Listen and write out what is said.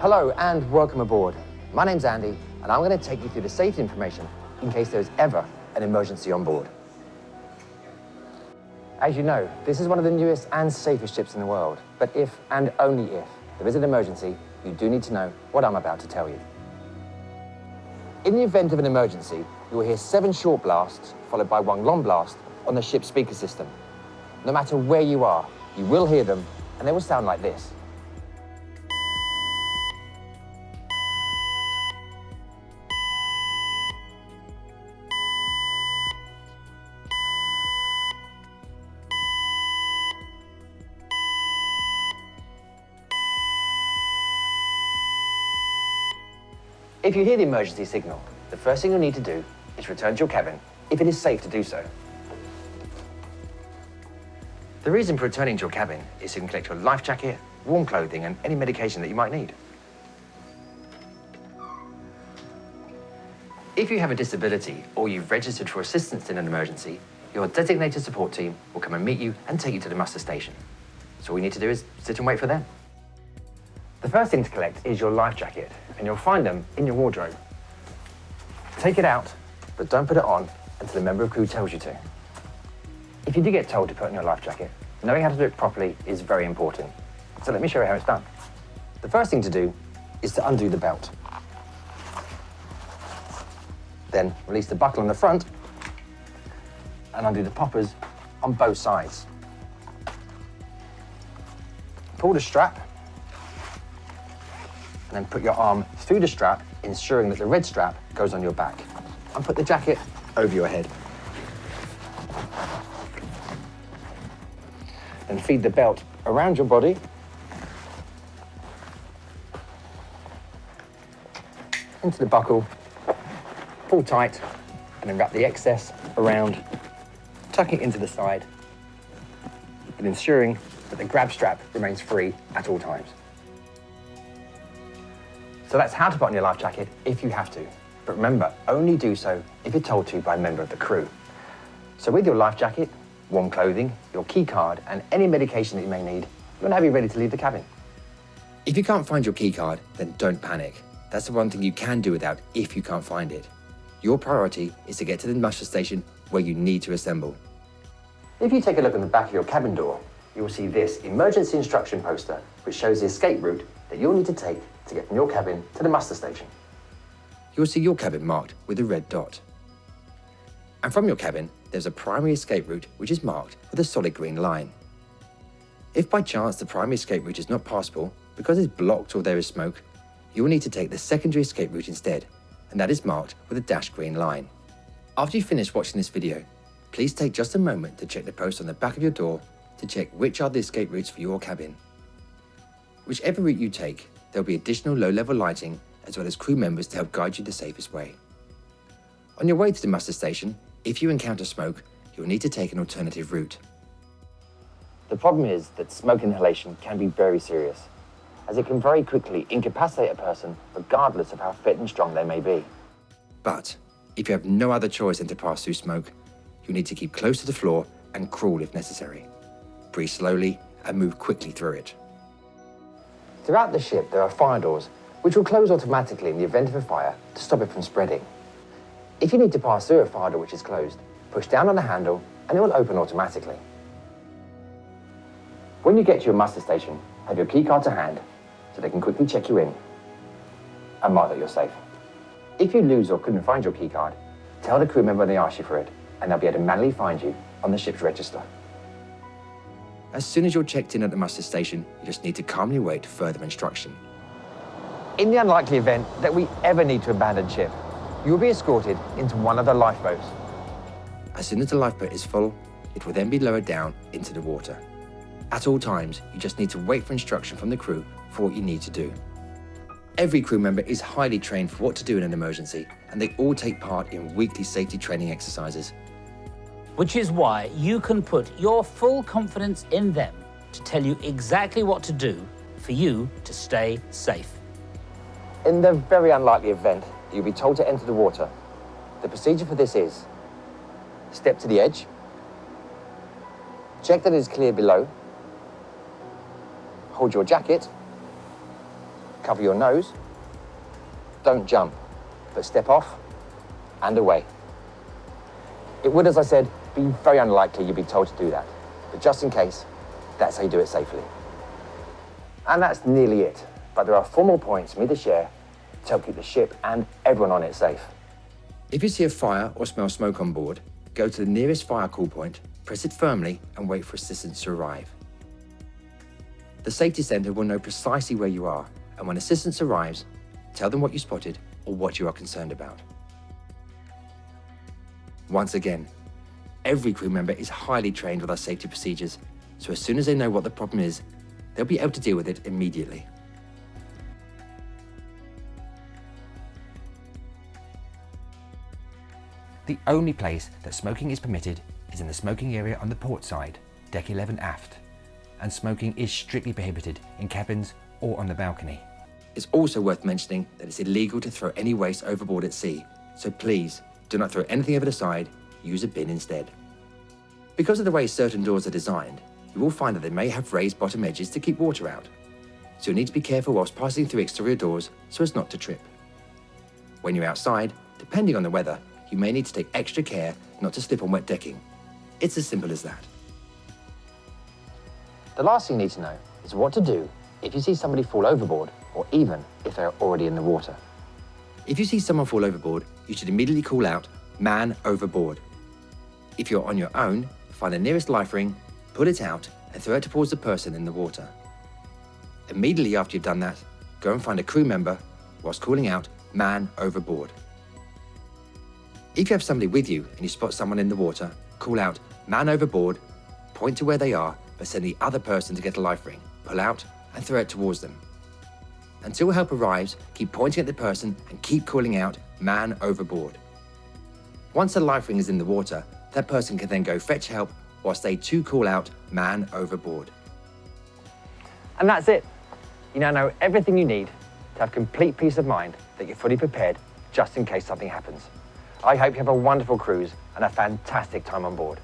Hello and welcome aboard. My name's Andy and I'm going to take you through the safety information in case there's ever an emergency on board. As you know, this is one of the newest and safest ships in the world, but if and only if there is an emergency, you do need to know what I'm about to tell you. In the event of an emergency, you will hear 7 short blasts followed by 1 long blast on the ship's speaker system. No matter where you are, you will hear them and they will sound like this. If you hear the emergency signal, the first thing you'll need to do is return to your cabin if it is safe to do so. The reason for returning to your cabin is so you can collect your life jacket, warm clothing and any medication that you might need. If you have a disability or you've registered for assistance in an emergency, your designated support team will come and meet you and take you to the muster station. So all you need to do is sit and wait for them. The first thing to collect is your life jacket, and you'll find them in your wardrobe. Take it out, but don't put it on until a member of crew tells you to. If you do get told to put on your life jacket, knowing how to do it properly is very important. So let me show you how it's done. The first thing to do is to undo the belt. Then release the buckle on the front and undo the poppers on both sides. Pull the strap and then put your arm through the strap, ensuring that the red strap goes on your back. And put the jacket over your head. Then feed the belt around your body. Into the buckle, pull tight, and then wrap the excess around, tucking it into the side, and ensuring that the grab strap remains free at all times. So that's how to put on your life jacket if you have to. But remember, only do so if you're told to by a member of the crew. So with your life jacket, warm clothing, your key card, and any medication that you may need, you want to have you ready to leave the cabin. If you can't find your key card, then don't panic. That's the one thing you can do without if you can't find it. Your priority is to get to the muster station where you need to assemble. If you take a look at the back of your cabin door, you will see this emergency instruction poster, which shows the escape route that you'll need to take to get from your cabin to the muster station. You'll see your cabin marked with a red dot. And from your cabin, there's a primary escape route which is marked with a solid green line. If by chance the primary escape route is not passable because it's blocked or there is smoke, you will need to take the secondary escape route instead, and that is marked with a dashed green line. After you finish watching this video, please take just a moment to check the post on the back of your door to check which are the escape routes for your cabin. Whichever route you take, there'll be additional low-level lighting as well as crew members to help guide you the safest way. On your way to the muster station, if you encounter smoke, you'll need to take an alternative route. The problem is that smoke inhalation can be very serious, as it can very quickly incapacitate a person regardless of how fit and strong they may be. But if you have no other choice than to pass through smoke, you'll need to keep close to the floor and crawl if necessary. Breathe slowly and move quickly through it. Throughout the ship, there are fire doors, which will close automatically in the event of a fire to stop it from spreading. If you need to pass through a fire door which is closed, push down on the handle and it will open automatically. When you get to your muster station, have your key card to hand so they can quickly check you in and mark that you're safe. If you lose or couldn't find your key card, tell the crew member when they ask you for it and they'll be able to manually find you on the ship's register. As soon as you're checked in at the muster station, you just need to calmly wait for further instruction. In the unlikely event that we ever need to abandon ship, you will be escorted into one of the lifeboats. As soon as the lifeboat is full, it will then be lowered down into the water. At all times, you just need to wait for instruction from the crew for what you need to do. Every crew member is highly trained for what to do in an emergency, and they all take part in weekly safety training exercises. Which is why you can put your full confidence in them to tell you exactly what to do for you to stay safe. In the very unlikely event you'll be told to enter the water, the procedure for this is: step to the edge, check that it is clear below, hold your jacket, cover your nose. Don't jump, but step off and away. It would, as I said, be very unlikely you'd be told to do that. But just in case, that's how you do it safely. And that's nearly it. But there are 4 more points for me to share to help keep the ship and everyone on it safe. If you see a fire or smell smoke on board, go to the nearest fire call point, press it firmly and wait for assistance to arrive. The safety centre will know precisely where you are, and when assistance arrives, tell them what you spotted or what you are concerned about. Once again, every crew member is highly trained with our safety procedures, so as soon as they know what the problem is, they'll be able to deal with it immediately. The only place that smoking is permitted is in the smoking area on the port side, deck 11 aft, and smoking is strictly prohibited in cabins or on the balcony. It's also worth mentioning that it's illegal to throw any waste overboard at sea, so please do not throw anything over the side, use a bin instead. Because of the way certain doors are designed, you will find that they may have raised bottom edges to keep water out, so you'll need to be careful whilst passing through exterior doors so as not to trip. When you're outside, depending on the weather, you may need to take extra care not to slip on wet decking. It's as simple as that. The last thing you need to know is what to do if you see somebody fall overboard, or even if they're already in the water. If you see someone fall overboard, you should immediately call out, "Man overboard." If you're on your own, find the nearest life ring, pull it out, and throw it towards the person in the water. Immediately after you've done that, go and find a crew member whilst calling out, "Man overboard." If you have somebody with you and you spot someone in the water, call out, "Man overboard," point to where they are, but send the other person to get a life ring, pull out, and throw it towards them. Until help arrives, keep pointing at the person and keep calling out, "Man overboard." Once the life ring is in the water, that person can then go fetch help whilst they too call out, "Man overboard." And that's it. You now know everything you need to have complete peace of mind that you're fully prepared just in case something happens. I hope you have a wonderful cruise and a fantastic time on board.